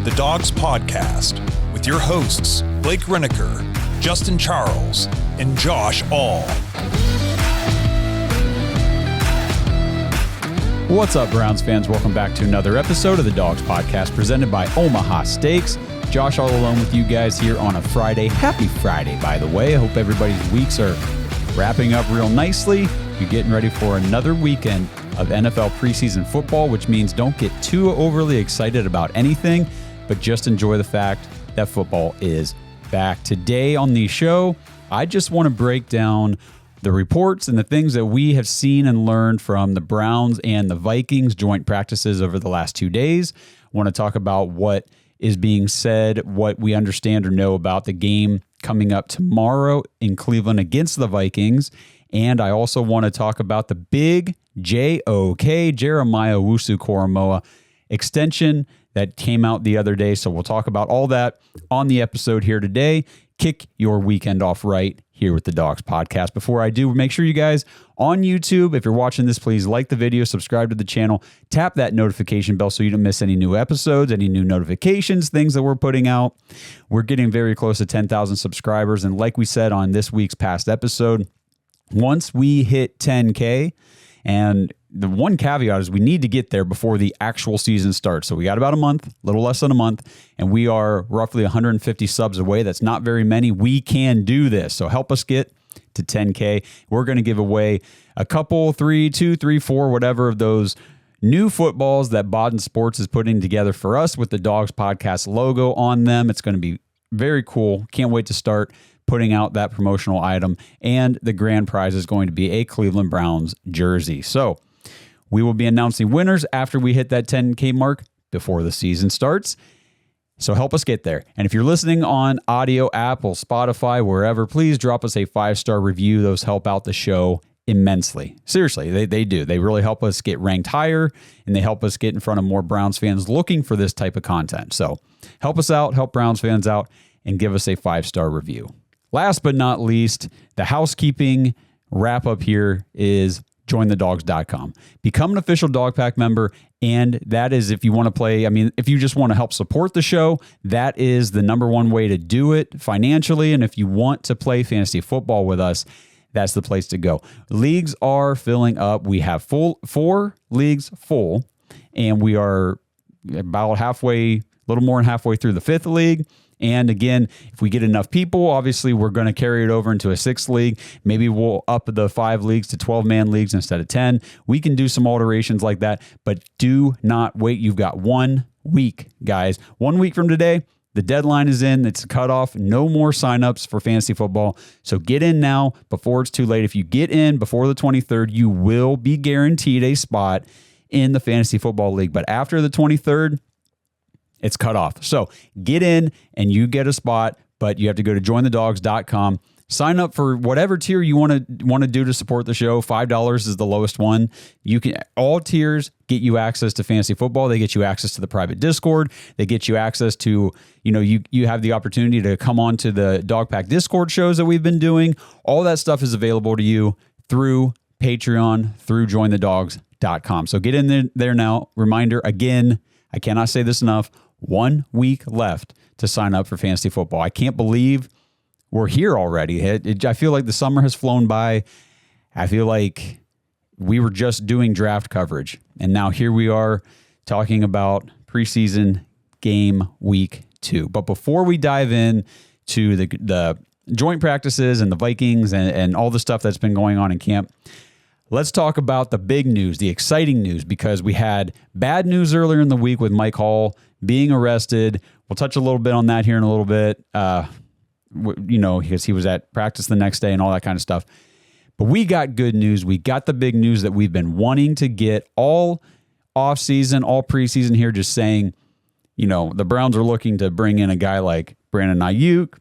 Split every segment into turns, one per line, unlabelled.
the Dawgs Podcast with your hosts, Blake Reneker, Justin Charles, and Josh All.
What's up, Browns fans? Welcome back to another episode of the Dawgs Podcast presented by Omaha Steaks. Josh all alone with you guys here on a Friday. Happy Friday, by the way. I hope everybody's weeks are wrapping up real nicely. You're getting ready for another weekend of NFL preseason football, which means don't get too overly excited about anything, but just enjoy the fact that football is back. Today on the show, I just want to break down the reports and the things that we have seen and learned from the Browns and the Vikings joint practices over the last 2 days. I want to talk about what is being said, what we understand or know about the game coming up tomorrow in Cleveland against the Vikings. And I also want to talk about the big JOK, Jeremiah Owusu-Koramoah extension that came out the other day. So we'll talk about all that on the episode here today. Kick your weekend off right here with the Dawgs Podcast. Before I do, make sure you guys on YouTube, if you're watching this, please like the video, subscribe to the channel, tap that notification bell so you don't miss any new episodes, any new notifications, things that we're putting out. We're getting very close to 10,000 subscribers. And like we said on this week's past episode, once we hit 10K, and the one caveat is we need to get there before the actual season starts. So we got about a month, a little less than a month, and we are roughly 150 subs away. That's not very many. We can do this. So help us get to 10K. We're going to give away a couple, 3, 2, 3, 4, whatever of those new footballs that Baden Sports is putting together for us with the Dawgs Podcast logo on them. It's going to be very cool. Can't wait to start putting out that promotional item. And the grand prize is going to be a Cleveland Browns jersey. So we will be announcing winners after we hit that 10K mark before the season starts. So help us get there. And if you're listening on audio, Apple, Spotify, wherever, please drop us a 5-star review. Those help out the show immensely. Seriously, they do. They really help us get ranked higher, and they help us get in front of more Browns fans looking for this type of content. So help us out, help Browns fans out, and give us a 5-star review. Last but not least, the housekeeping wrap-up here is jointhedawgs.com. Become an official Dog Pack member, and that is if you want to play, if you just want to help support the show, that is the number one way to do it financially, and if you want to play fantasy football with us, that's the place to go. Leagues are filling up. We have 4 leagues full, and we are about a little more than halfway through the 5th league. And again, if we get enough people, obviously we're going to carry it over into a 6th league. Maybe we'll up the 5 leagues to 12-man leagues instead of 10. We can do some alterations like that, but do not wait. You've got 1 week, guys. 1 week from today, the deadline is in. It's a cutoff. No more signups for fantasy football. So get in now before it's too late. If you get in before the 23rd, you will be guaranteed a spot in the fantasy football league. But after the 23rd, it's cut off. So get in and you get a spot, but you have to go to jointhedawgs.com. Sign up for whatever tier you want to do to support the show. $5 is the lowest one. All tiers get you access to fantasy football. They get you access to the private Discord. They get you access to, you have the opportunity to come on to the Dog Pack Discord shows that we've been doing. All that stuff is available to you through Patreon, through jointhedawgs.com. So get in there now. Reminder again, I cannot say this enough. 1 week left to sign up for fantasy football. I can't believe we're here already. I feel like the summer has flown by. I feel like we were just doing draft coverage, and now here we are talking about preseason game week 2. But before we dive in to the joint practices and the Vikings and all the stuff that's been going on in camp, let's talk about the big news, the exciting news, because we had bad news earlier in the week with Mike Hall being arrested. We'll touch a little bit on that here in a little bit, because he was at practice the next day and all that kind of stuff. But we got good news. We got the big news that we've been wanting to get all offseason, all preseason here, just saying, the Browns are looking to bring in a guy like Brandon Ayuk.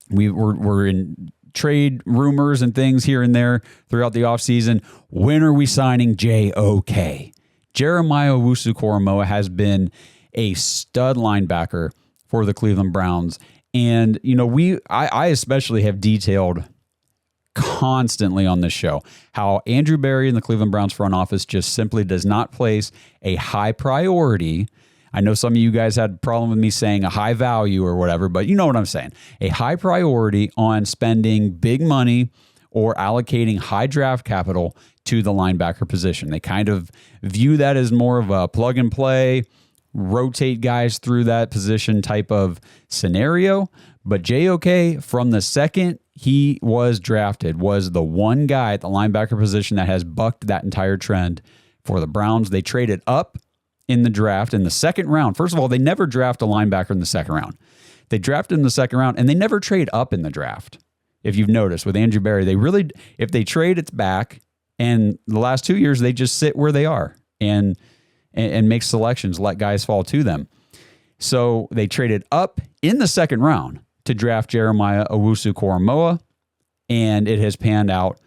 We're in trade rumors and things here and there throughout the offseason. When are we signing JOK? Jeremiah Owusu-Koramoah has been a stud linebacker for the Cleveland Browns. And, I especially have detailed constantly on this show how Andrew Berry and the Cleveland Browns front office just simply does not place a high priority I know some of you guys had a problem with me saying a high value or whatever, but you know what I'm saying. A high priority on spending big money or allocating high draft capital to the linebacker position. They kind of view that as more of a plug and play, rotate guys through that position type of scenario. But JOK, from the second he was drafted, was the one guy at the linebacker position that has bucked that entire trend for the Browns. They traded up in the draft in the second round. First of all, they never draft a linebacker in the second round. They drafted in the second round, and they never trade up in the draft. If you've noticed with Andrew Berry, if they trade, it's back. And the last 2 years, they just sit where they are and make selections, let guys fall to them. So they traded up in the second round to draft Jeremiah Owusu-Koramoah, and it has panned out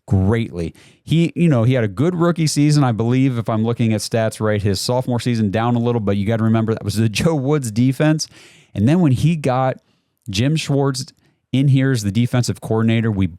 greatly. He had a good rookie season, I believe, if I'm looking at stats right. His sophomore season down a little, but you got to remember that was the Joe Woods defense. And then when he got Jim Schwartz in here as the defensive coordinator, we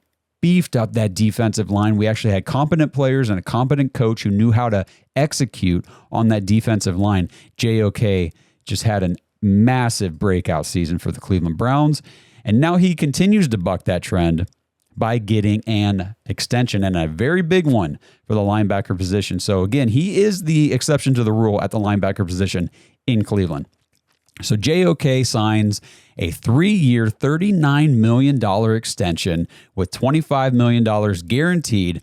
beefed up that defensive line. We actually had competent players and a competent coach who knew how to execute on that defensive line. JOK just had a massive breakout season for the Cleveland Browns, and now he continues to buck that trend by getting an extension, and a very big one for the linebacker position. So again, he is the exception to the rule at the linebacker position in Cleveland. So JOK signs a 3-year, $39 million extension with $25 million guaranteed.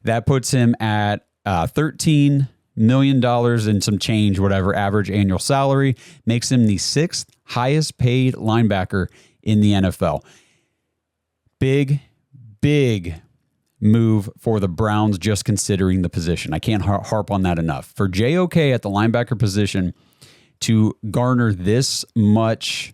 That puts him at $13 million and some change, whatever, average annual salary, makes him the 6th highest paid linebacker in the NFL. Big move for the Browns just considering the position. I can't harp on that enough. For JOK at the linebacker position to garner this much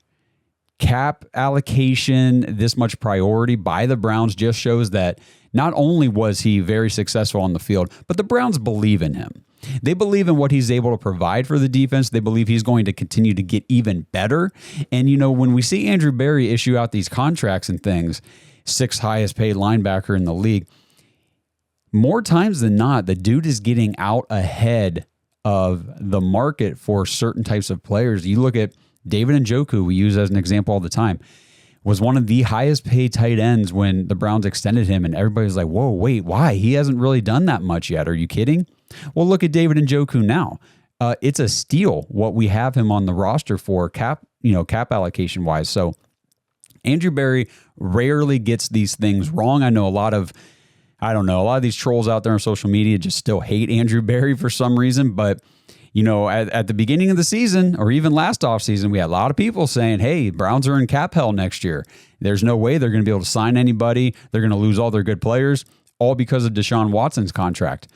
cap allocation, this much priority by the Browns just shows that not only was he very successful on the field, but the Browns believe in him. They believe in what he's able to provide for the defense. They believe he's going to continue to get even better. And, when we see Andrew Berry issue out these contracts and things, 6th highest paid linebacker in the league, more times than not, the dude is getting out ahead of the market for certain types of players. You look at David Njoku, we use as an example all the time, was one of the highest paid tight ends when the Browns extended him, and everybody's like, whoa, wait, why? He hasn't really done that much yet. Are you kidding? Well, look at David Njoku now. It's a steal what we have him on the roster for cap allocation wise. So Andrew Berry rarely gets these things wrong. I know a lot of these trolls out there on social media just still hate Andrew Berry for some reason. But, at the beginning of the season or even last offseason, we had a lot of people saying, hey, Browns are in cap hell next year. There's no way they're going to be able to sign anybody. They're going to lose all their good players, all because of Deshaun Watson's contract.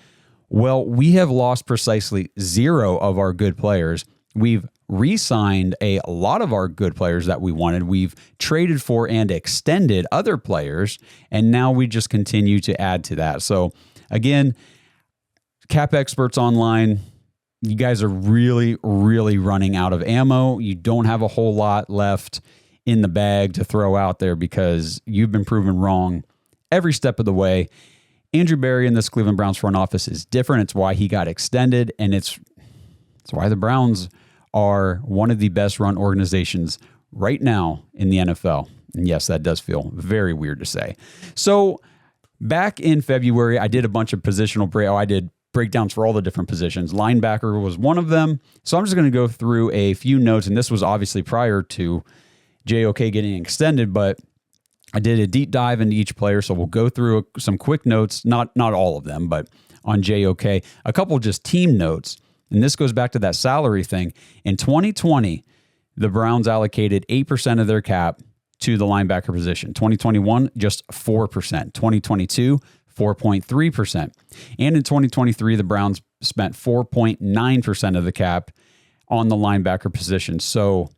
Well, we have lost precisely 0 of our good players. We've re-signed a lot of our good players that we wanted. We've traded for and extended other players, and now we just continue to add to that. So again, Cap Experts Online, you guys are really, really running out of ammo. You don't have a whole lot left in the bag to throw out there because you've been proven wrong every step of the way. Andrew Berry in this Cleveland Browns front office is different. It's why he got extended, and it's why the Browns are one of the best run organizations right now in the NFL. And yes, that does feel very weird to say. So back in February, I did a bunch of I did breakdowns for all the different positions. Linebacker was one of them. So I'm just going to go through a few notes, and this was obviously prior to JOK getting extended, but I did a deep dive into each player. So we'll go through some quick notes, not all of them, but on JOK, a couple just team notes. And this goes back to that salary thing. In 2020, the Browns allocated 8% of their cap to the linebacker position. 2021, just 4%. 2022, 4.3%. And in 2023, the Browns spent 4.9% of the cap on the linebacker position. So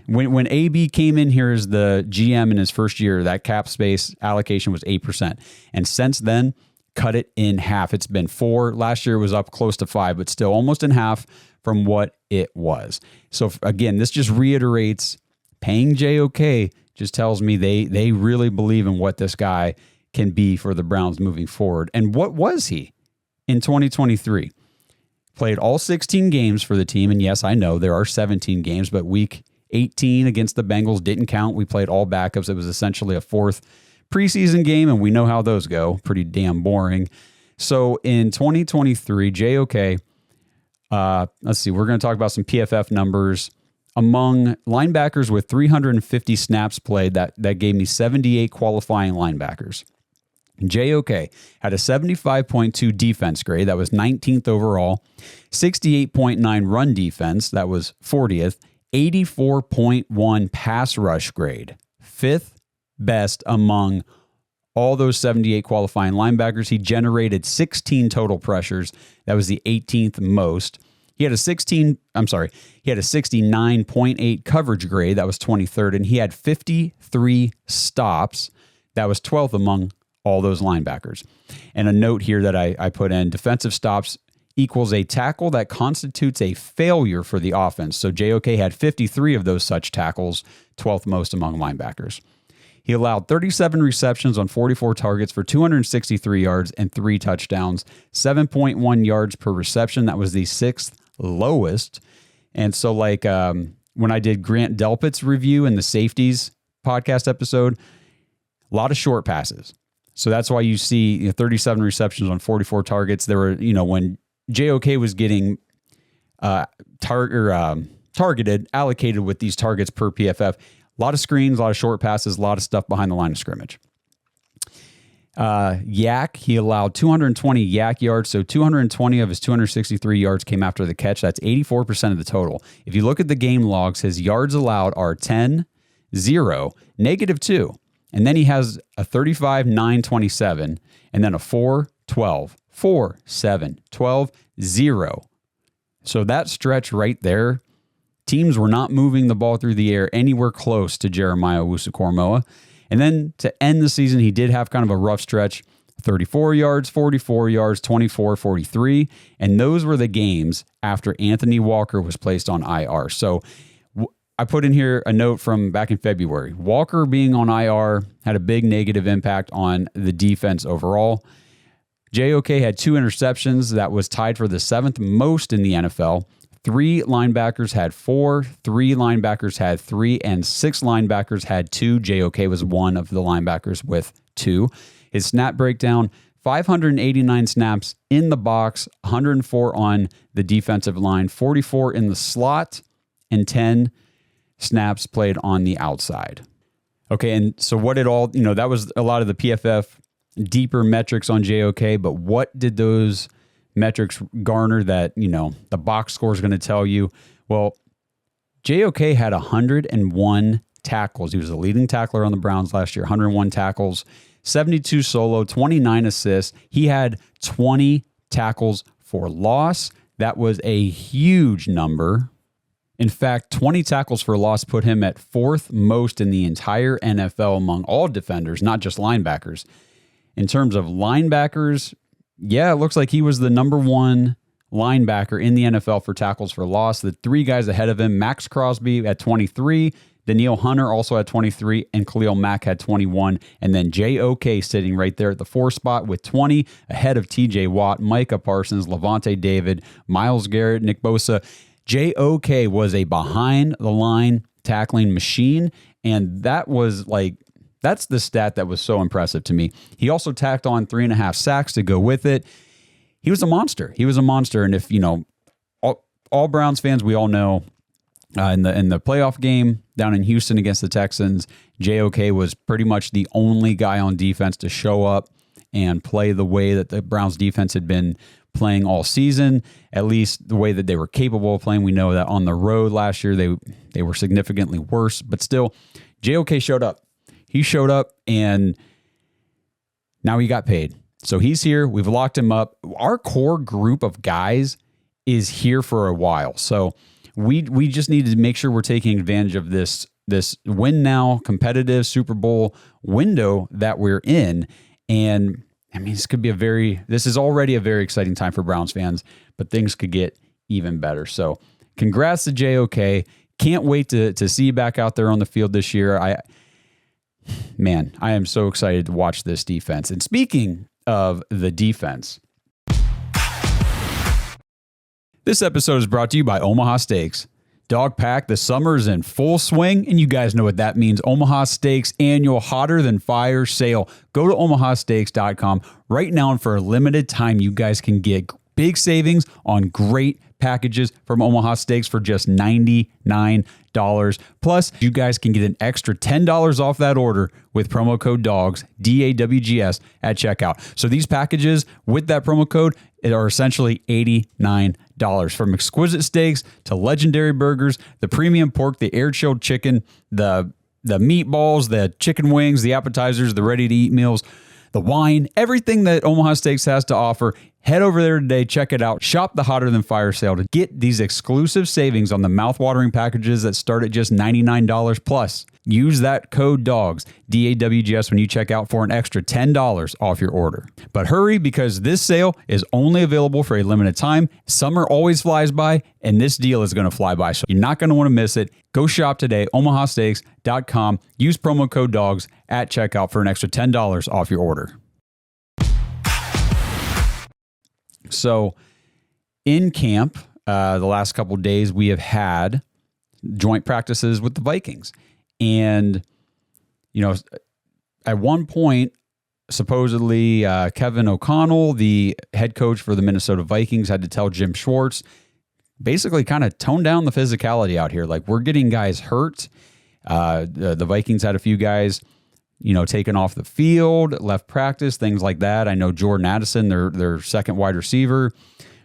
when AB came in here as the GM in his first year, that cap space allocation was 8%. And since then, cut it in half. It's been 4. Last year it was up close to 5, but still almost in half from what it was. So again, this just reiterates paying JOK just tells me they really believe in what this guy can be for the Browns moving forward. And what was he in 2023? Played all 16 games for the team. And yes, I know there are 17 games, but week 18 against the Bengals didn't count. We played all backups. It was essentially a fourth preseason game, and we know how those go. Pretty damn boring. So in 2023, JOK, let's see, we're going to talk about some PFF numbers. Among linebackers with 350 snaps played, that gave me 78 qualifying linebackers. JOK had a 75.2 defense grade. That was 19th overall. 68.9 run defense. That was 40th. 84.1 pass rush grade. 5th best among all those 78 qualifying linebackers. He generated 16 total pressures. That was the 18th most. He had a 69.8 coverage grade. That was 23rd. And he had 53 stops. That was 12th among all those linebackers. And a note here that I put in, defensive stops equals a tackle that constitutes a failure for the offense. So JOK had 53 of those such tackles, 12th most among linebackers. He allowed 37 receptions on 44 targets for 263 yards and 3 touchdowns, 7.1 yards per reception. That was the 6th lowest. And so when I did Grant Delpit's review in the safeties podcast episode, a lot of short passes. So that's why you see 37 receptions on 44 targets. There were, when JOK was getting targeted, allocated with these targets per PFF, a lot of screens, a lot of short passes, a lot of stuff behind the line of scrimmage. Yak, he allowed 220 yak yards, so 220 of his 263 yards came after the catch. That's 84% of the total. If you look at the game logs, his yards allowed are 10, 0, -2. And then he has a 35, 9, 27, and then a 4, 12, 4, 7, 12, 0. So that stretch right there, teams were not moving the ball through the air anywhere close to Jeremiah Owusu-Koramoah. And then to end the season, he did have kind of a rough stretch, 34 yards, 44 yards, 24, 43. And those were the games after Anthony Walker was placed on IR. So I put in here a note from back in February. Walker being on IR had a big negative impact on the defense overall. JOK had 2 interceptions. That was tied for the 7th most in the NFL. 3 linebackers had 4, 3 linebackers had 3, and 6 linebackers had 2. JOK was one of the linebackers with 2. His snap breakdown, 589 snaps in the box, 104 on the defensive line, 44 in the slot, and 10 snaps played on the outside. Okay, and so what did all, that was a lot of the PFF deeper metrics on JOK, but what did those metrics garner that, the box score is going to tell you? Well, JOK had 101 tackles. He was the leading tackler on the Browns last year, 101 tackles, 72 solo, 29 assists. He had 20 tackles for loss. That was a huge number. In fact, 20 tackles for loss put him at 4th most in the entire NFL among all defenders, not just linebackers. In terms of linebackers, yeah, it looks like he was the number 1 linebacker in the NFL for tackles for loss. The 3 guys ahead of him, Max Crosby at 23, Danielle Hunter also had 23, and Khalil Mack had 21. And then JOK sitting right there at the 4 spot with 20, ahead of TJ Watt, Micah Parsons, Levante David, Myles Garrett, Nick Bosa. JOK was a behind-the-line tackling machine, and that's the stat that was so impressive to me. He also tacked on 3.5 sacks to go with it. He was a monster. And if, all Browns fans, we all know, in the playoff game down in Houston against the Texans, JOK was pretty much the only guy on defense to show up and play the way that the Browns defense had been playing all season, at least the way that they were capable of playing. We know that on the road last year, they were significantly worse, but still, JOK showed up. He showed up, and now he got paid. So he's here. We've locked him up. Our core group of guys is here for a while. So we just need to make sure we're taking advantage of this win now competitive Super Bowl window that we're in. And I mean, this is already a very exciting time for Browns fans, but things could get even better. So congrats to JOK. Can't wait to see you back out there on the field this year. I am so excited to watch this defense. And speaking of the defense, This episode is brought to you by Omaha Steaks. Dog Pack, the summer's in full swing, and you guys know what that means. Omaha Steaks annual Hotter Than Fire sale. Go to omahasteaks.com right now, and for a limited time, you guys can get big savings on great packages from Omaha Steaks for just $99. Plus, you guys can get an extra $10 off that order with promo code DAWGS, DAWGS, at checkout. So these packages with that promo code are essentially $89. From exquisite steaks to legendary burgers, the premium pork, the air-chilled chicken, the meatballs, the chicken wings, the appetizers, the ready-to-eat meals, the wine, everything that Omaha Steaks has to offer. Head over there today, check it out. Shop the Hotter Than Fire sale to get these exclusive savings on the mouth-watering packages that start at just $99 plus. Use that code DAWGS, DAWGS, when you check out for an extra $10 off your order. But hurry, because this sale is only available for a limited time. Summer always flies by, and this deal is going to fly by, so you're not going to want to miss it. Go shop today, omahasteaks.com. Use promo code DAWGS at checkout for an extra $10 off your order. So in camp, the last couple of days, we have had joint practices with the Vikings. And, you know, at one point, supposedly Kevin O'Connell, the head coach for the Minnesota Vikings, had to tell Jim Schwartz, basically kind of tone down the physicality out here. Like, we're getting guys hurt. The Vikings had a few guys, you know, taken off the field, left practice, things like that. I know Jordan Addison, their second wide receiver,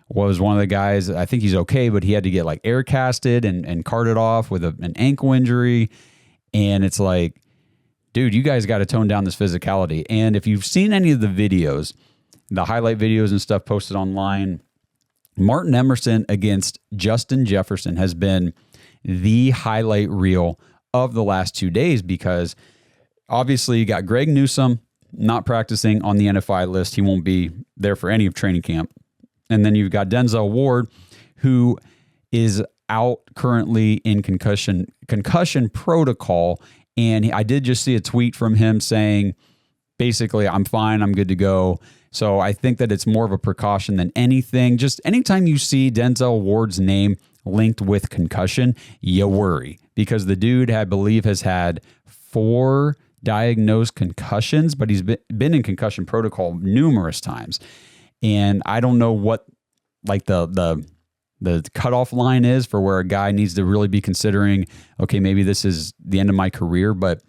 was one of the guys. I think he's okay, but he had to get like air casted and carted off with an ankle injury. And it's like, dude, you guys got to tone down this physicality. And if you've seen any of the videos, the highlight videos and stuff posted online, Martin Emerson against Justin Jefferson has been the highlight reel of the last 2 days, because obviously you got Greg Newsome not practicing on the NFI list. He won't be there for any of training camp. And then you've got Denzel Ward, who is out currently in concussion protocol. And I did just see a tweet from him saying, basically, I'm fine, I'm good to go. So I think that it's more of a precaution than anything. Just anytime you see Denzel Ward's name linked with concussion, you worry, because the dude, I believe, has had 4 diagnosed concussions, but he's been in concussion protocol numerous times. And I don't know what like the cutoff line is for where a guy needs to really be considering, okay, maybe this is the end of my career. But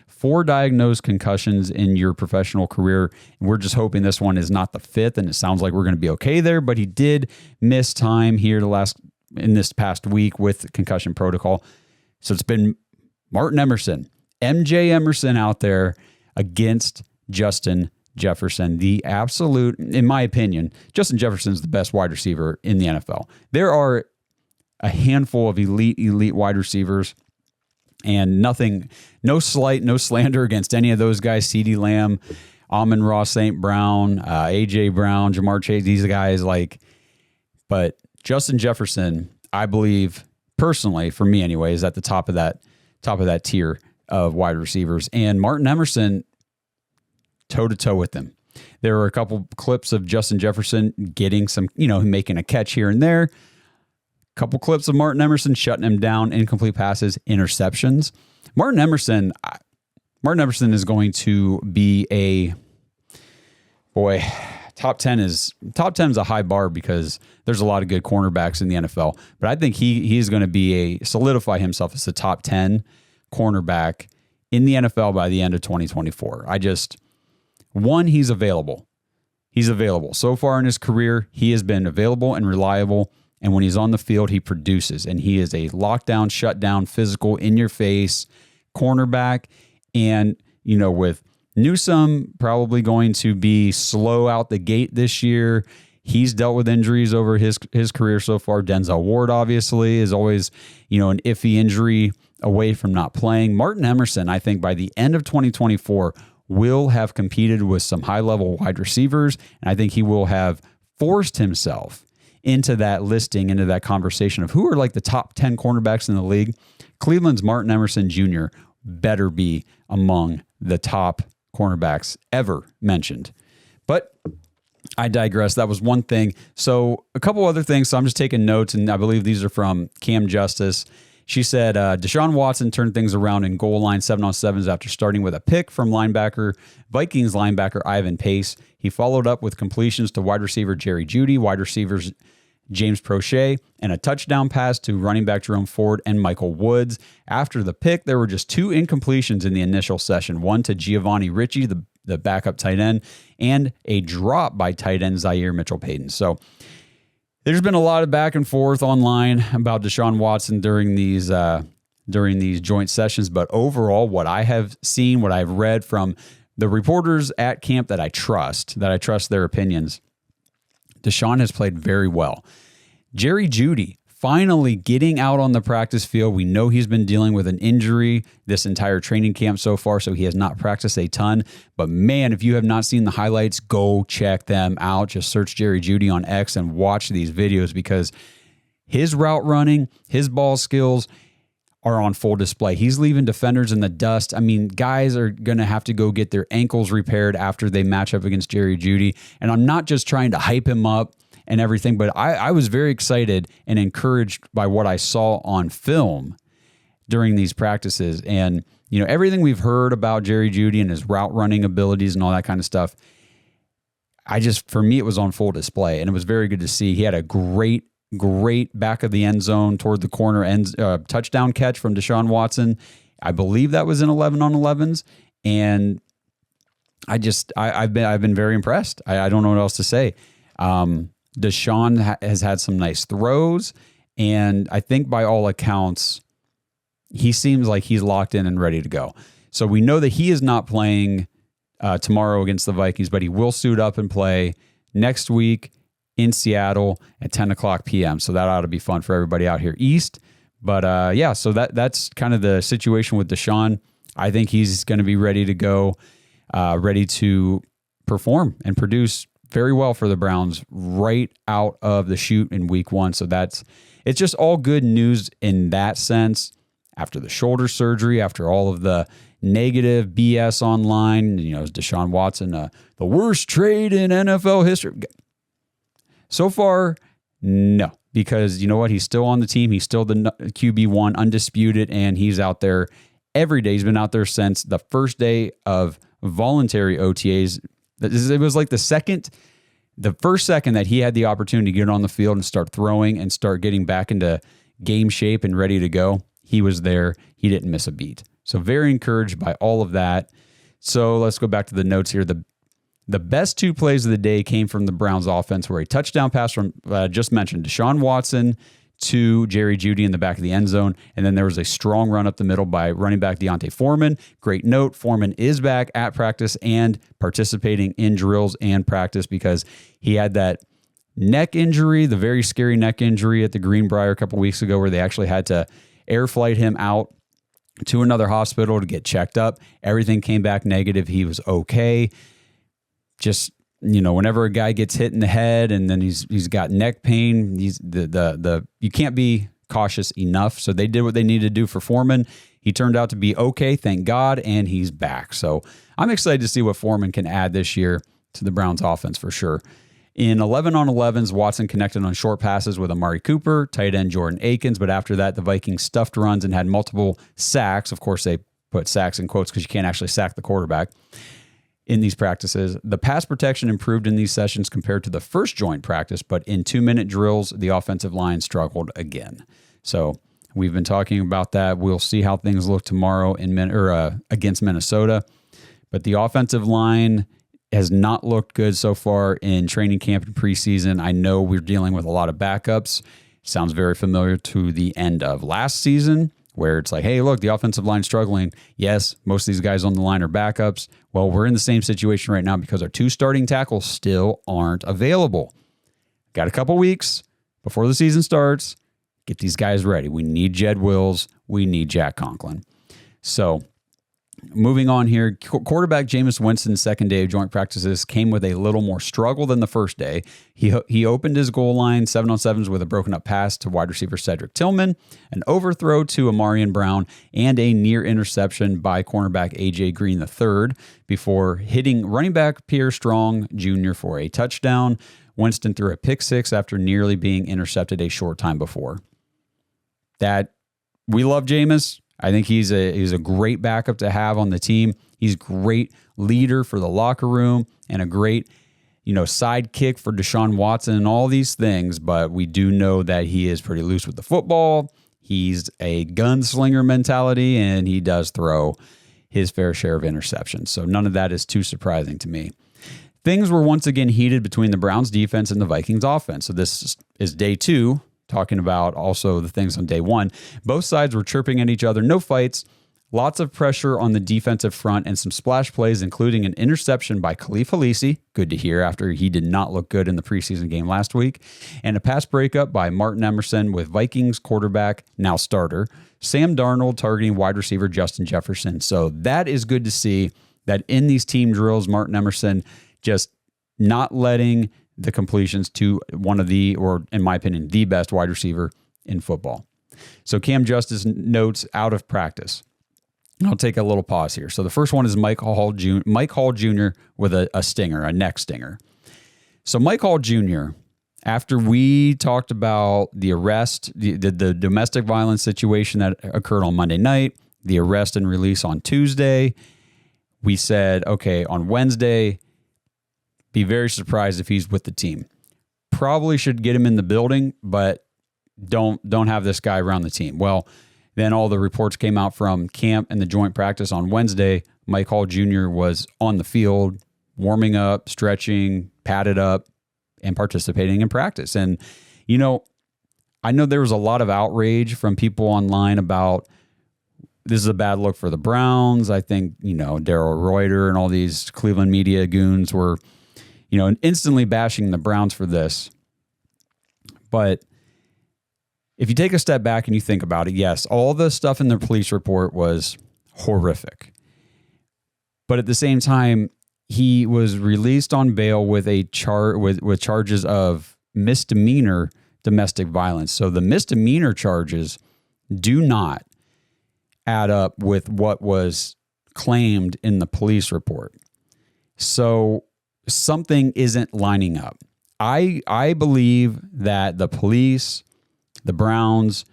4 diagnosed concussions in your professional career, we're just hoping this one is not the 5th, and it sounds like we're going to be okay there. But he did miss time here in this past week with concussion protocol. So it's been Martin Emerson, MJ Emerson out there against Justin Jefferson, the absolute, in my opinion, Justin Jefferson is the best wide receiver in the NFL. There are a handful of elite wide receivers, and no slander against any of those guys. CeeDee Lamb, Amon-Ra St. Brown, A.J. Brown, Jamar Chase, these guys, but Justin Jefferson, I believe, personally, for me anyway, is at the top of that tier of wide receivers. And Martin Emerson, toe-to-toe with them. There were a couple clips of Justin Jefferson getting some, making a catch here and there. A couple clips of Martin Emerson shutting him down, incomplete passes, interceptions. Martin Emerson is going to be top 10 is a high bar, because there's a lot of good cornerbacks in the NFL. But I think he's going to solidify himself as a top 10 cornerback in the NFL by the end of 2024. He's available. He's available. So far in his career, he has been available and reliable. And when he's on the field, he produces. And he is a lockdown, shutdown, physical, in-your-face cornerback. And, with Newsome probably going to be slow out the gate this year, he's dealt with injuries over his career so far. Denzel Ward, obviously, is always, an iffy injury away from not playing. Martin Emerson, I think by the end of 2024, will have competed with some high-level wide receivers, and I think he will have forced himself into that listing, into that conversation of who are like the top 10 cornerbacks in the league. Cleveland's Martin Emerson Jr. better be among the top cornerbacks ever mentioned. But I digress. That was one thing. So a couple other things. So I'm just taking notes, and I believe these are from Cam Justice. She said, Deshaun Watson turned things around in goal line 7-on-7s after starting with a pick from Vikings linebacker Ivan Pace. He followed up with completions to wide receiver Jerry Jeudy, wide receivers James Prochet, and a touchdown pass to running back Jerome Ford and Michael Woods. After the pick, there were just 2 incompletions in the initial session, one to Giovanni Ricci, the backup tight end, and a drop by tight end Zaire Mitchell-Payton. So there's been a lot of back and forth online about Deshaun Watson during these joint sessions, but overall, what I have seen, what I've read from the reporters at camp that I trust their opinions, Deshaun has played very well. Jerry Jeudy finally getting out on the practice field. We know he's been dealing with an injury this entire training camp so far, so he has not practiced a ton. But man, if you have not seen the highlights, go check them out. Just search Jerry Jeudy on X and watch these videos, because his route running, his ball skills are on full display. He's leaving defenders in the dust. I mean, guys are going to have to go get their ankles repaired after they match up against Jerry Jeudy. And I'm not just trying to hype him up and everything, but I was very excited and encouraged by what I saw on film during these practices. And, you know, everything we've heard about Jerry Jeudy and his route running abilities and all that kind of stuff, for me, it was on full display, and it was very good to see. He had a great back of the end zone toward the corner touchdown catch from Deshaun Watson. I believe that was in 11-on-11s. And I've been very impressed. I don't know what else to say. Deshaun has had some nice throws, and I think by all accounts, he seems like he's locked in and ready to go. So we know that he is not playing tomorrow against the Vikings, but he will suit up and play next week in Seattle at 10 o'clock p.m. So that ought to be fun for everybody out here east. But so that's kind of the situation with Deshaun. I think he's going to be ready to go, ready to perform and produce very well for the Browns right out of the chute in week 1. So it's just all good news in that sense. After the shoulder surgery, after all of the negative BS online, is Deshaun Watson the worst trade in NFL history? So far, no, because you know what? He's still on the team. He's still the QB1, undisputed, and he's out there every day. He's been out there since the first day of voluntary OTAs. It was like the first second that he had the opportunity to get on the field and start throwing and start getting back into game shape and ready to go. He was there. He didn't miss a beat. So very encouraged by all of that. So let's go back to the notes here. The best 2 plays of the day came from the Browns offense, where a touchdown pass from, just mentioned, Deshaun Watson to Jerry Jeudy in the back of the end zone. And then there was a strong run up the middle by running back Deontay Foreman. Great note, Foreman is back at practice and participating in drills and practice, because he had that neck injury, the very scary neck injury at the Greenbrier a couple weeks ago, where they actually had to air flight him out to another hospital to get checked up. Everything came back negative. He was okay. Just, whenever a guy gets hit in the head and then he's got neck pain, you can't be cautious enough. So they did what they needed to do for Foreman. He turned out to be okay, thank God, and he's back. So I'm excited to see what Foreman can add this year to the Browns offense for sure. In 11-on-11s, Watson connected on short passes with Amari Cooper, tight end Jordan Akins, but after that, the Vikings stuffed runs and had multiple sacks. Of course, they put sacks in quotes because you can't actually sack the quarterback in these practices. The pass protection improved in these sessions compared to the first joint practice, but in 2-minute drills, the offensive line struggled again. So we've been talking about that. We'll see how things look tomorrow against Minnesota. But the offensive line has not looked good so far in training camp and preseason. I know we're dealing with a lot of backups. Sounds very familiar to the end of last season, where it's like, hey, look, the offensive line's struggling. Yes, most of these guys on the line are backups. Well, we're in the same situation right now because our 2 starting tackles still aren't available. Got a couple weeks before the season starts. Get these guys ready. We need Jed Wills. We need Jack Conklin. So Moving on here, quarterback Jameis Winston's second day of joint practices came with a little more struggle than the first day. He opened his goal line 7-on-7s with a broken up pass to wide receiver Cedric Tillman, an overthrow to Amarian Brown, and a near interception by cornerback A.J. Green III before hitting running back Pierre Strong Jr. for a touchdown. Winston threw a pick six after nearly being intercepted a short time before. We love Jameis. I think he's a great backup to have on the team. He's a great leader for the locker room and a great, sidekick for Deshaun Watson and all these things. But we do know that he is pretty loose with the football. He's a gunslinger mentality, and he does throw his fair share of interceptions. So none of that is too surprising to me. Things were once again heated between the Browns defense and the Vikings offense. So this is day 2. Talking about also the things on day 1. Both sides were chirping at each other. No fights. Lots of pressure on the defensive front and some splash plays, including an interception by Khalif Halisi. Good to hear after he did not look good in the preseason game last week. And a pass breakup by Martin Emerson with Vikings quarterback, now starter, Sam Darnold targeting wide receiver Justin Jefferson. So that is good to see that in these team drills, Martin Emerson just not letting the completions to one of the, or in my opinion, the best wide receiver in football. So Cam Justice notes out of practice. I'll take a little pause here. So the first one is Mike Hall Jr. with a stinger, a neck stinger. So Mike Hall Jr., after we talked about the arrest, the domestic violence situation that occurred on Monday night, the arrest and release on Tuesday, we said, okay, on Wednesday, be very surprised if he's with the team. Probably should get him in the building, but don't have this guy around the team. Well, then all the reports came out from camp and the joint practice on Wednesday. Mike Hall Jr. was on the field, warming up, stretching, padded up, and participating in practice. And, I know there was a lot of outrage from people online about this is a bad look for the Browns. I think, Darryl Reuter and all these Cleveland media goons were instantly bashing the Browns for this. But if you take a step back and you think about it, yes, all the stuff in the police report was horrific. But at the same time, he was released on bail with with charges of misdemeanor domestic violence. So the misdemeanor charges do not add up with what was claimed in the police report. So something isn't lining up. I believe that the police, the Browns,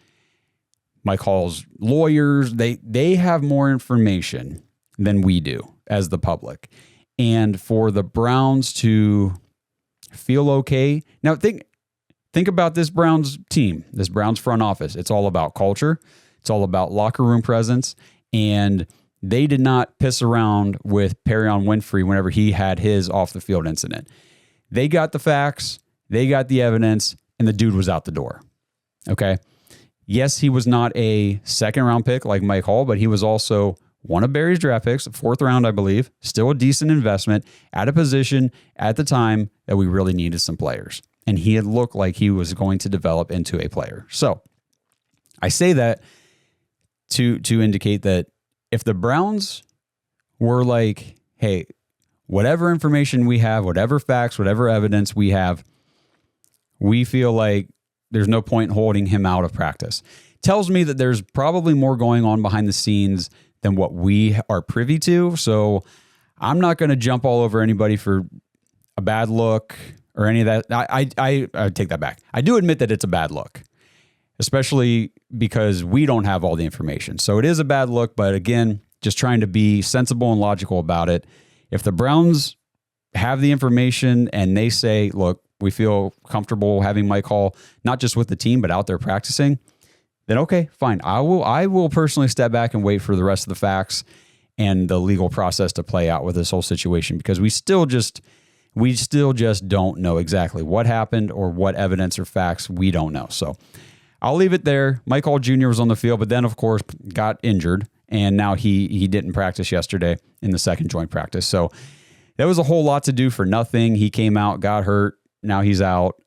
Mike Hall's lawyers, they have more information than we do as the public. And for the Browns to feel okay. Now think about this Browns team, this Browns front office. It's all about culture. It's all about locker room presence. And they did not piss around with Perion Winfrey whenever he had his off-the-field incident. They got the facts, they got the evidence, and the dude was out the door. Okay? Yes, he was not a second-round pick like Mike Hall, but he was also one of Barry's draft picks, 4th round, I believe. Still a decent investment at a position at the time that we really needed some players. And he had looked like he was going to develop into a player. So I say that to indicate that if the Browns were like, hey, whatever information we have, whatever facts, whatever evidence we have, we feel like there's no point in holding him out of practice. Tells me that there's probably more going on behind the scenes than what we are privy to. So I'm not going to jump all over anybody for a bad look or any of that. I take that back. I do admit that it's a bad look, especially because we don't have all the information. So it is a bad look, but again, just trying to be sensible and logical about it. If the Browns have the information and they say, look, we feel comfortable having Mike Hall, not just with the team, but out there practicing, then okay, fine. I will personally step back and wait for the rest of the facts and the legal process to play out with this whole situation, because we still just don't know exactly what happened or what evidence or facts we don't know. So I'll leave it there. Mike Hall Jr. was on the field, but then, of course, got injured, and now he didn't practice yesterday in the second joint practice. So that was a whole lot to do for nothing. He came out, got hurt. Now he's out.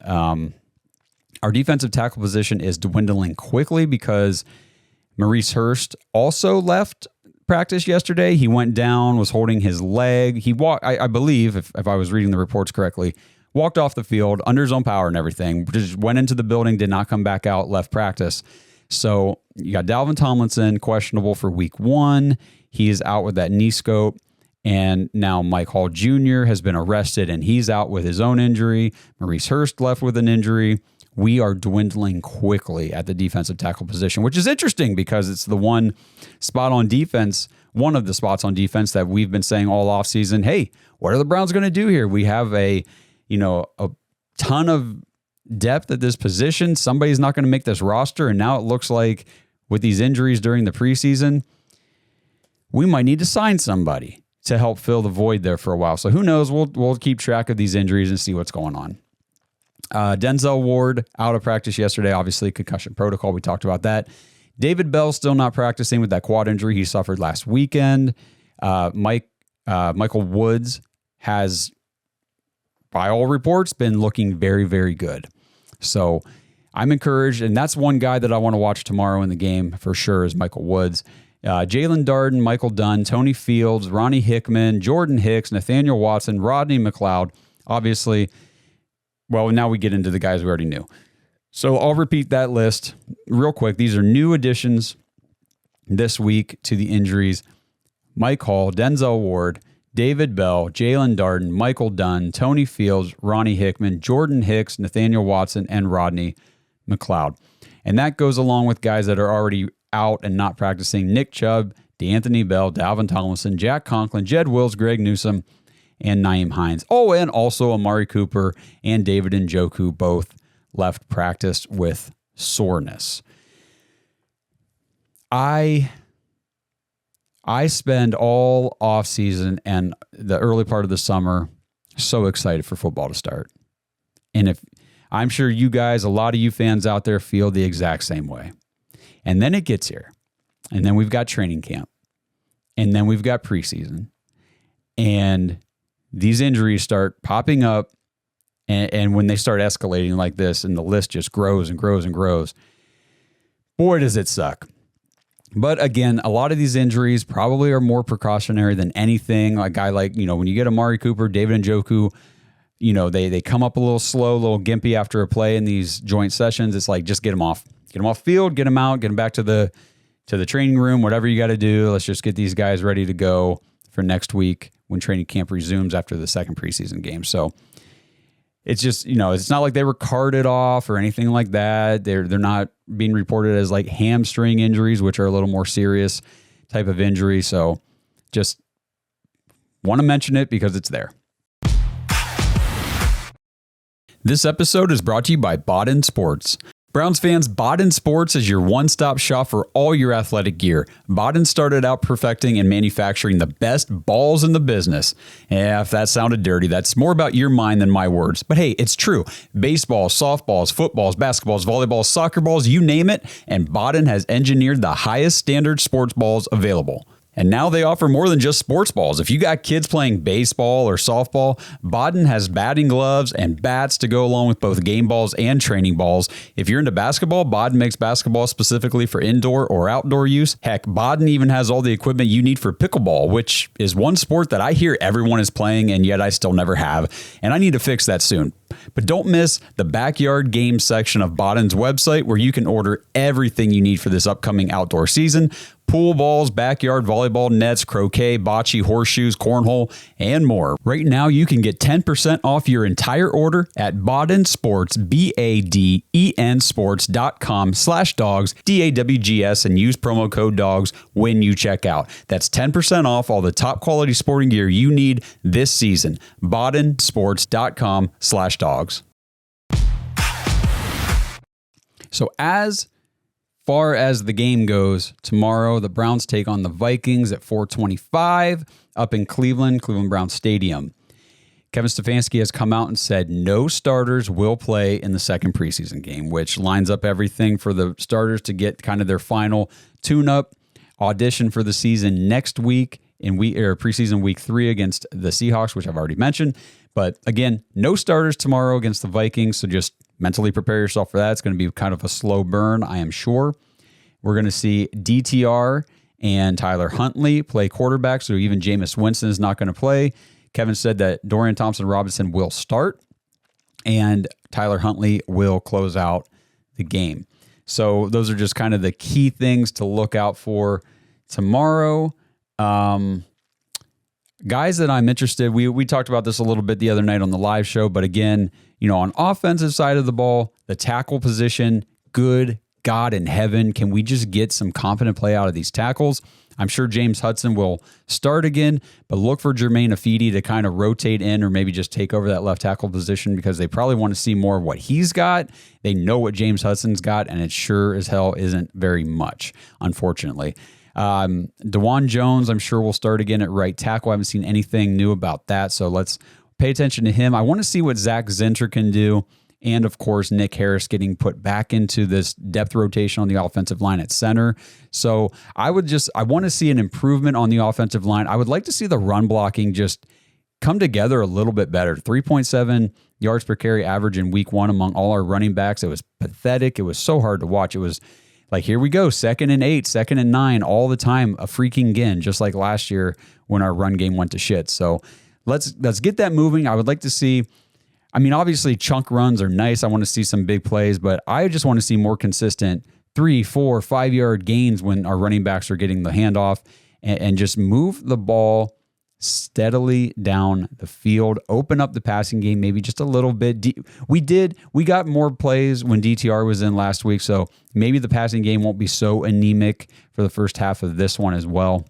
Our defensive tackle position is dwindling quickly because Maurice Hurst also left practice yesterday. He went down, was holding his leg. He walked, I believe, if I was reading the reports correctly, walked off the field under his own power and everything. Just went into the building, did not come back out, left practice. So you got Dalvin Tomlinson questionable for week 1. He is out with that knee scope. And now Mike Hall Jr. has been arrested and he's out with his own injury. Maurice Hurst left with an injury. We are dwindling quickly at the defensive tackle position, which is interesting because it's the one spot on defense, one of the spots on defense that we've been saying all offseason, hey, what are the Browns going to do here? We have a ton of depth at this position. Somebody's not going to make this roster. And now it looks like with these injuries during the preseason, we might need to sign somebody to help fill the void there for a while. So who knows? We'll keep track of these injuries and see what's going on. Denzel Ward out of practice yesterday, obviously concussion protocol. We talked about that. David Bell still not practicing with that quad injury he suffered last weekend. Michael Woods has, by all reports, been looking very, very good. So I'm encouraged, and that's one guy that I want to watch tomorrow in the game for sure is Michael Woods. Jalen Darden, Michael Dunn, Tony Fields, Ronnie Hickman, Jordan Hicks, Nathaniel Watson, Rodney McLeod. Obviously, well, now we get into the guys we already knew. So I'll repeat that list real quick. These are new additions this week to the injuries. Mike Hall, Denzel Ward, David Bell, Jalen Darden, Michael Dunn, Tony Fields, Ronnie Hickman, Jordan Hicks, Nathaniel Watson, and Rodney McLeod. And that goes along with guys that are already out and not practicing: Nick Chubb, DeAnthony Bell, Dalvin Tomlinson, Jack Conklin, Jed Wills, Greg Newsome, and Nyheim Hines. Oh, and also Amari Cooper and David Njoku both left practice with soreness. I spend all offseason and the early part of the summer so excited for football to start. And if I'm sure you guys, a lot of you fans out there feel the exact same way. And then it gets here. And then we've got training camp. And then we've got preseason. And these injuries start popping up. And when they start escalating like this and the list just grows and grows and grows, boy, does it suck. But again, a lot of these injuries probably are more precautionary than anything. A guy like, when you get Amari Cooper, David Njoku, they come up a little slow, a little gimpy after a play in these joint sessions. It's like, just get them off. Get them off field, get them out, get them back to the training room, whatever you got to do. Let's just get these guys ready to go for next week when training camp resumes after the second preseason game. So it's just, it's not like they were carted off or anything like that. They're not being reported as like hamstring injuries, which are a little more serious type of injury. So just want to mention it because it's there. This episode is brought to you by Bodden Sports. Browns fans, Bodden Sports is your one-stop shop for all your athletic gear. Bodden started out perfecting and manufacturing the best balls in the business. Yeah, if that sounded dirty, that's more about your mind than my words. But hey, it's true. Baseballs, softballs, footballs, basketballs, volleyballs, soccer balls, you name it, and Bodden has engineered the highest standard sports balls available. And now they offer more than just sports balls. If you got kids playing baseball or softball, Bodden has batting gloves and bats to go along with both game balls and training balls. If you're into basketball, Bodden makes basketball specifically for indoor or outdoor use. Heck, Bodden even has all the equipment you need for pickleball, which is one sport that I hear everyone is playing and yet I still never have. And I need to fix that soon. But don't miss the backyard games section of Bodden's website where you can order everything you need for this upcoming outdoor season. Pool balls, backyard volleyball nets, croquet, bocce, horseshoes, cornhole, and more. Right now, you can get 10% off your entire order at Bodden Sports, BADEN Sports.com/dogs, DAWGS, and use promo code DOGS when you check out. That's 10% off all the top quality sporting gear you need this season. BoddenSports.com/dogs. So as far as the game goes, tomorrow the Browns take on the Vikings at 4:25 up in Cleveland Browns Stadium. Kevin Stefanski has come out and said no starters will play in the second preseason game, which lines up everything for the starters to get kind of their final tune-up audition for the season next week in preseason week 3 against the Seahawks, which I've already mentioned. But again, no starters tomorrow against the Vikings, so just mentally prepare yourself for that. It's going to be kind of a slow burn, I am sure. We're going to see DTR and Tyler Huntley play quarterback, so even Jameis Winston is not going to play. Kevin said that Dorian Thompson-Robinson will start, and Tyler Huntley will close out the game. So those are just kind of the key things to look out for tomorrow. Guys that I'm interested, we talked about this a little bit the other night on the live show, but again, on offensive side of the ball, the tackle position, good God in heaven, can we just get some confident play out of these tackles? I'm sure James Hudson will start again, but look for Jermaine Afidi to kind of rotate in or maybe just take over that left tackle position because they probably want to see more of what he's got. They know what James Hudson's got, and it sure as hell isn't very much, unfortunately. DeJuan Jones, I'm sure will start again at right tackle. I haven't seen anything new about that, so let's pay attention to him. I want to see what Zach Zinter can do. And, of course, Nick Harris getting put back into this depth rotation on the offensive line at center. So I want to see an improvement on the offensive line. I would like to see the run blocking just come together a little bit better. 3.7 yards per carry average in week 1 among all our running backs. It was pathetic. It was so hard to watch. It was like, here we go, 2nd and 8, 2nd and 9 all the time, a freaking again, just like last year when our run game went to shit. So let's get that moving. I would like to see... obviously chunk runs are nice. I want to see some big plays, but I just want to see more consistent 3, 4, 5 yard gains when our running backs are getting the handoff and just move the ball steadily down the field, open up the passing game maybe just a little bit. We got more plays when DTR was in last week, so maybe the passing game won't be so anemic for the first half of this one as well.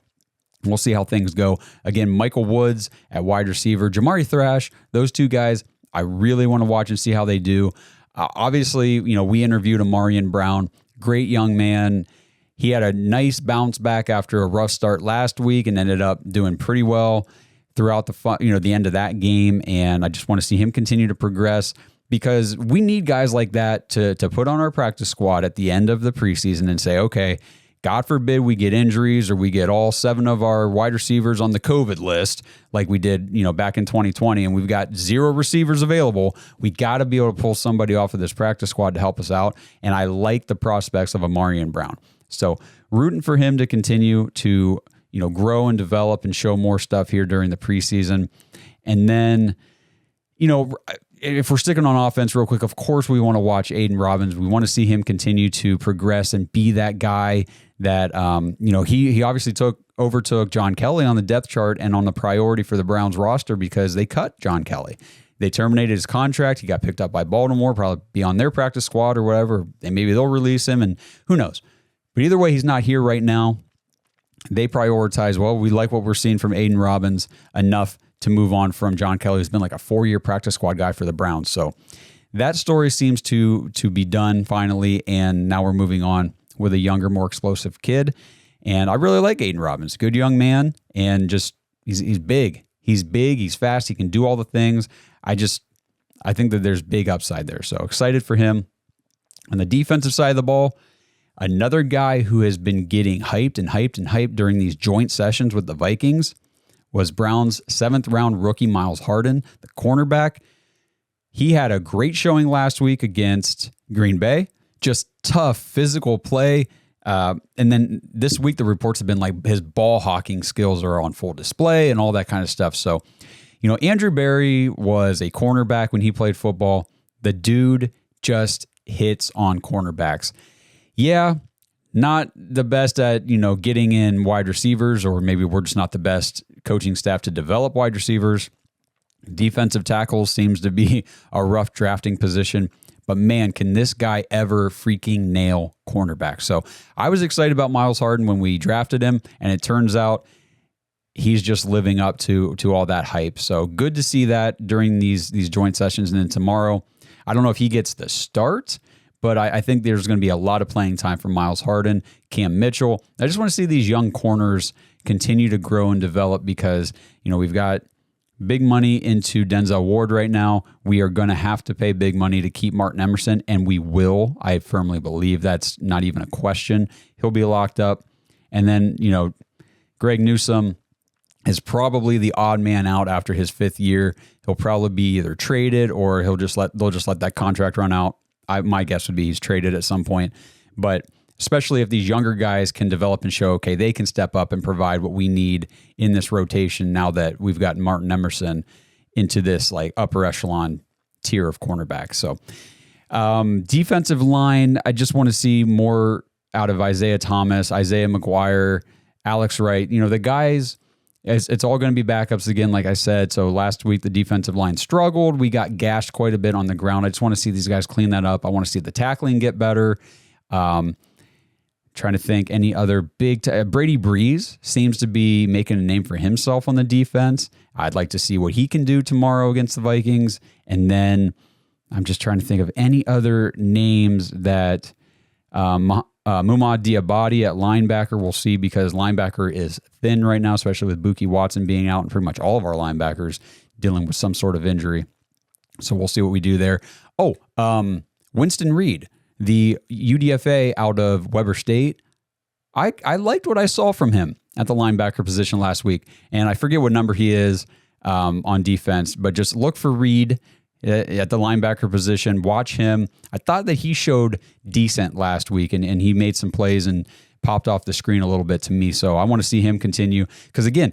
We'll see how things go. Again, Michael Woods at wide receiver, Jamari Thrash, those two guys, I really want to watch and see how they do. Obviously, we interviewed Amarian Brown, great young man. He had a nice bounce back after a rough start last week and ended up doing pretty well throughout the end of that game. And I just want to see him continue to progress because we need guys like that to put on our practice squad at the end of the preseason and say, okay, God forbid we get injuries or we get all 7 of our wide receivers on the COVID list like we did, back in 2020, and we've got 0 receivers available. We got to be able to pull somebody off of this practice squad to help us out, and I like the prospects of Amarian Brown. So rooting for him to continue to, grow and develop and show more stuff here during the preseason. And then, if we're sticking on offense real quick, of course we want to watch Aiden Robbins. We want to see him continue to progress and be that guy that, he obviously overtook John Kelly on the depth chart and on the priority for the Browns roster because they cut John Kelly. They terminated his contract. He got picked up by Baltimore, probably be on their practice squad or whatever, and maybe they'll release him, and who knows. But either way, he's not here right now. They prioritize, we like what we're seeing from Aiden Robbins enough to move on from John Kelly, who's been like a 4-year practice squad guy for the Browns. So that story seems to be done finally, and now we're moving on with a younger, more explosive kid. And I really like Aiden Robbins. Good young man, and just he's big. He's big, he's fast, he can do all the things. I think that there's big upside there. So excited for him. On the defensive side of the ball, another guy who has been getting hyped during these joint sessions with the Vikings was Browns' 7th-round rookie Miles Harden, the cornerback. He had a great showing last week against Green Bay. Just tough, physical play. And then this week, the reports have been like his ball hawking skills are on full display and all that kind of stuff. So, Andrew Berry was a cornerback when he played football. The dude just hits on cornerbacks. Yeah, not the best at, getting in wide receivers, or maybe we're just not the best coaching staff to develop wide receivers. Defensive tackles seems to be a rough drafting position, but man, can this guy ever freaking nail cornerback. So I was excited about Miles Harden when we drafted him, and it turns out he's just living up to all that hype. So good to see that during these joint sessions. And then tomorrow, I don't know if he gets the start, but I think there's going to be a lot of playing time for Miles Harden, Cam Mitchell. I just want to see these young corners continue to grow and develop because, we've got big money into Denzel Ward right now. We are going to have to pay big money to keep Martin Emerson, and we will. I firmly believe that's not even a question. He'll be locked up. And then, Greg Newsome is probably the odd man out after his 5th year. He'll probably be either traded or they'll just let that contract run out. My guess would be he's traded at some point. But especially if these younger guys can develop and show, okay, they can step up and provide what we need in this rotation now that we've gotten Martin Emerson into this like upper echelon tier of cornerbacks. So defensive line, I just want to see more out of Isaiah Thomas, Isaiah McGuire, Alex Wright. The guys, it's all going to be backups again, like I said. So last week, the defensive line struggled. We got gashed quite a bit on the ground. I just want to see these guys clean that up. I want to see the tackling get better. Trying to think any other big... Brady Breeze seems to be making a name for himself on the defense. I'd like to see what he can do tomorrow against the Vikings. And then I'm just trying to think of any other names that... Mumad Diabate at linebacker, we'll see, because linebacker is thin right now, especially with Buki Watson being out and pretty much all of our linebackers dealing with some sort of injury. So we'll see what we do there. Winston Reed, the UDFA out of Weber State. I liked what I saw from him at the linebacker position last week, and I forget what number he is on defense, but just look for Reed at the linebacker position. Watch him. I thought that he showed decent last week, and he made some plays and popped off the screen a little bit to me. So I want to see him continue, because again,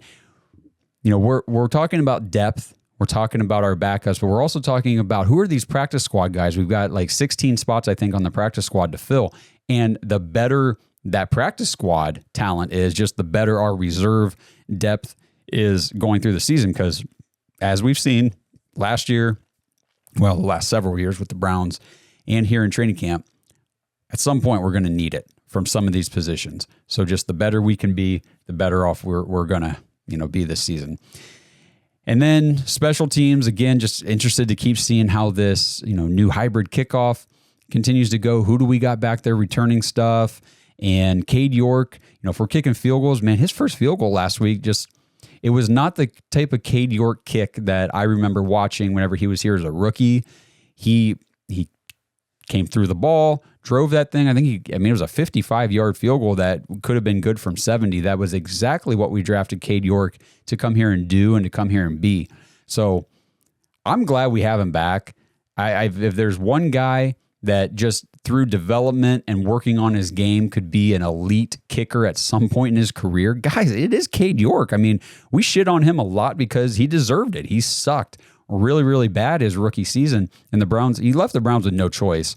we're talking about depth. We're talking about our backups, but we're also talking about who are these practice squad guys. We've got like 16 spots, I think, on the practice squad to fill. And the better that practice squad talent is, just the better our reserve depth is going through the season. Because as we've seen last year, the last several years with the Browns and here in training camp, at some point we're going to need it from some of these positions. So just the better we can be, the better off we're going to be this season. And then special teams, again, just interested to keep seeing how this new hybrid kickoff continues to go. Who do we got back there returning stuff? And Cade York, if we're kicking field goals, man, his first field goal last week, it was not the type of Cade York kick that I remember watching whenever he was here as a rookie. He came through the ball, drove that thing. It was a 55-yard field goal that could have been good from 70. That was exactly what we drafted Cade York to come here and do and to come here and be. So I'm glad we have him back. If there's one guy that just through development and working on his game could be an elite kicker at some point in his career, guys, it is Cade York. I mean, we shit on him a lot because he deserved it. He sucked really, really bad his rookie season. And he left the Browns with no choice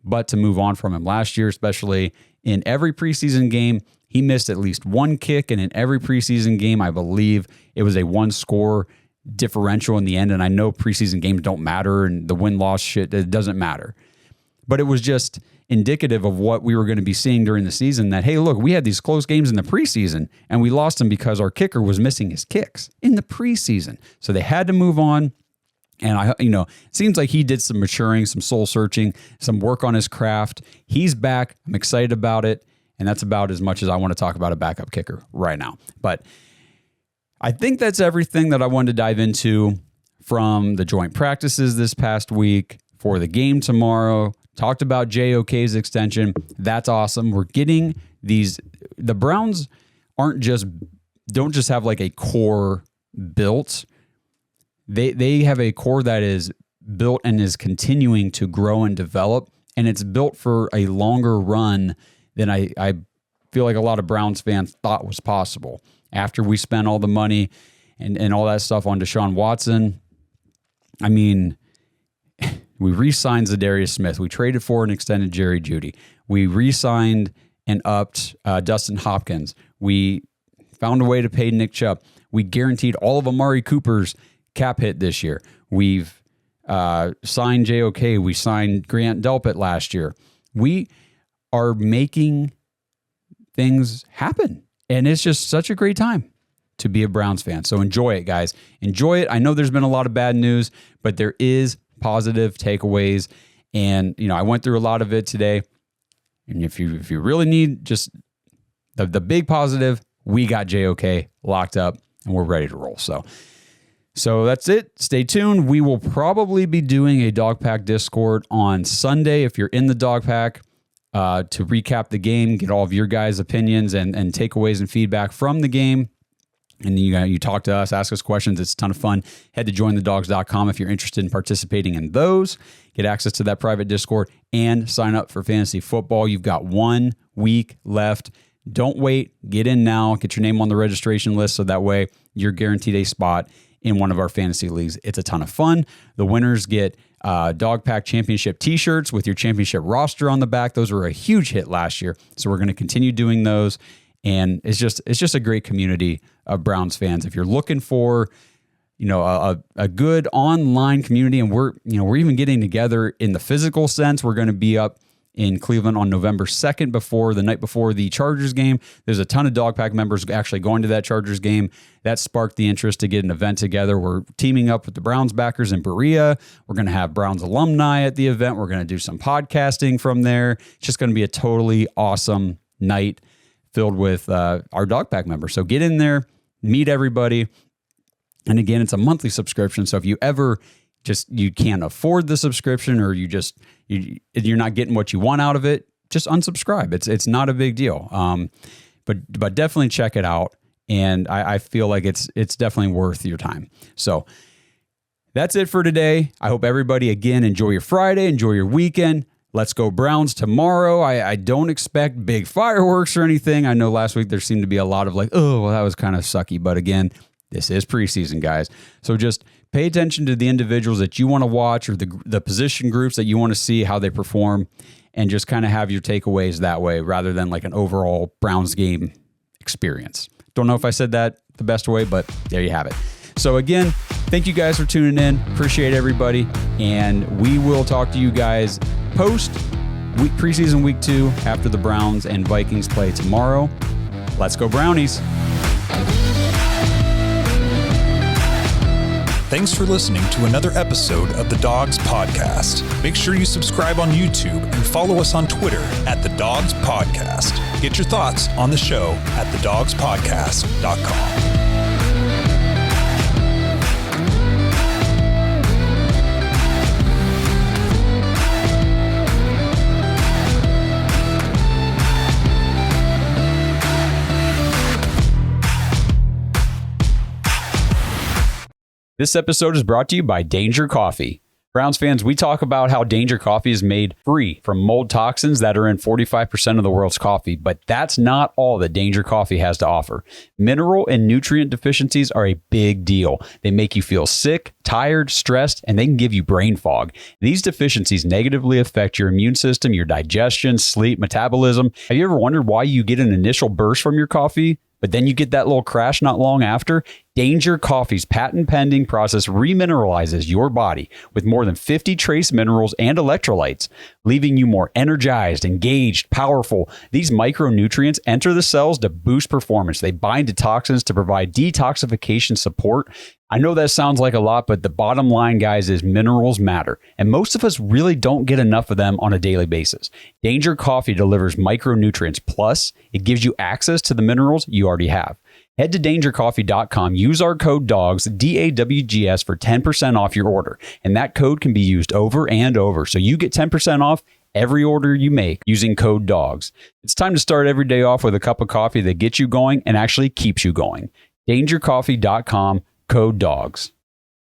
but to move on from him last year, especially in every preseason game. He missed at least one kick, and in every preseason game, I believe it was a one-score differential in the end. And I know preseason games don't matter, and the win-loss shit, it doesn't matter. But it was just indicative of what we were going to be seeing during the season, that, hey, look, we had these close games in the preseason, and we lost them because our kicker was missing his kicks in the preseason. So they had to move on. And it seems like he did some maturing, some soul searching, some work on his craft. He's back. I'm excited about it. And that's about as much as I want to talk about a backup kicker right now. But I think that's everything that I wanted to dive into from the joint practices this past week for the game tomorrow. Talked about JOK's extension. That's awesome. We're getting the Browns don't just have like a core built. They have a core that is built and is continuing to grow and develop, and it's built for a longer run than I feel like a lot of Browns fans thought was possible. After we spent all the money and all that stuff on Deshaun Watson, I mean, we re-signed Zadarius Smith. We traded for and extended Jerry Jeudy. We re-signed and upped Dustin Hopkins. We found a way to pay Nick Chubb. We guaranteed all of Amari Cooper's cap hit this year. We've signed JOK. We signed Grant Delpit last year. We are making things happen, and it's just such a great time to be a Browns fan. So enjoy it, guys. Enjoy it. I know there's been a lot of bad news, but there is positive takeaways, and I went through a lot of it today. And if you really need just the big positive, we got JOK locked up, and we're ready to roll. So that's it. Stay tuned. We will probably be doing a Dog Pack Discord on Sunday. If you're in the Dog Pack, to recap the game, get all of your guys' opinions and takeaways and feedback from the game. And you talk to us, ask us questions. It's a ton of fun. Head to jointhedogs.com if you're interested in participating in those. Get access to that private Discord and sign up for fantasy football. You've got 1 week left. Don't wait. Get in now. Get your name on the registration list so that way you're guaranteed a spot in one of our fantasy leagues. It's a ton of fun. The winners get Dog Pack Championship t-shirts with your championship roster on the back. Those were a huge hit last year. So we're going to continue doing those. And it's just a great community of Browns fans. If you're looking for, a good online community, and we're even getting together in the physical sense. We're going to be up in Cleveland on November 2nd, the night before the Chargers game. There's a ton of Dog Pack members actually going to that Chargers game. That sparked the interest to get an event together. We're teaming up with the Browns backers in Berea. We're going to have Browns alumni at the event. We're going to do some podcasting from there. It's just going to be a totally awesome night filled with our Dog Pack members. So get in there, meet everybody. And again, it's a monthly subscription. So if you ever you can't afford the subscription, or you're not getting what you want out of it, just unsubscribe. It's not a big deal. But definitely check it out. And I feel like it's definitely worth your time. So that's it for today. I hope everybody, again, enjoy your Friday, enjoy your weekend. Let's go Browns tomorrow. I don't expect big fireworks or anything. I know last week there seemed to be a lot of that was kind of sucky. But again, this is preseason, guys. So just pay attention to the individuals that you want to watch, or the position groups that you want to see how they perform, and just kind of have your takeaways that way rather than like an overall Browns game experience. Don't know if I said that the best way, but there you have it. So again, thank you guys for tuning in. Appreciate everybody. And we will talk to you guys post preseason week 2 after the Browns and Vikings play tomorrow. Let's go Brownies.
Thanks for listening to another episode of the Dawgs Podcast. Make sure you subscribe on YouTube and follow us on Twitter at the Dawgs Podcast. Get your thoughts on the show at thedawgspodcast.com.
This episode is brought to you by Danger Coffee. Browns fans, we talk about how Danger Coffee is made free from mold toxins that are in 45% of the world's coffee, but that's not all that Danger Coffee has to offer. Mineral and nutrient deficiencies are a big deal. They make you feel sick, tired, stressed, and they can give you brain fog. These deficiencies negatively affect your immune system, your digestion, sleep, metabolism. Have you ever wondered why you get an initial burst from your coffee, but then you get that little crash not long after? Danger Coffee's patent-pending process remineralizes your body with more than 50 trace minerals and electrolytes, leaving you more energized, engaged, powerful. These micronutrients enter the cells to boost performance. They bind to toxins to provide detoxification support. I know that sounds like a lot, but the bottom line, guys, is minerals matter, and most of us really don't get enough of them on a daily basis. Danger Coffee delivers micronutrients, plus it gives you access to the minerals you already have. Head to dangercoffee.com, use our code DAWGS, DAWGS, for 10% off your order. And that code can be used over and over, so you get 10% off every order you make using code DAWGS. It's time to start every day off with a cup of coffee that gets you going and actually keeps you going. Dangercoffee.com, code DAWGS.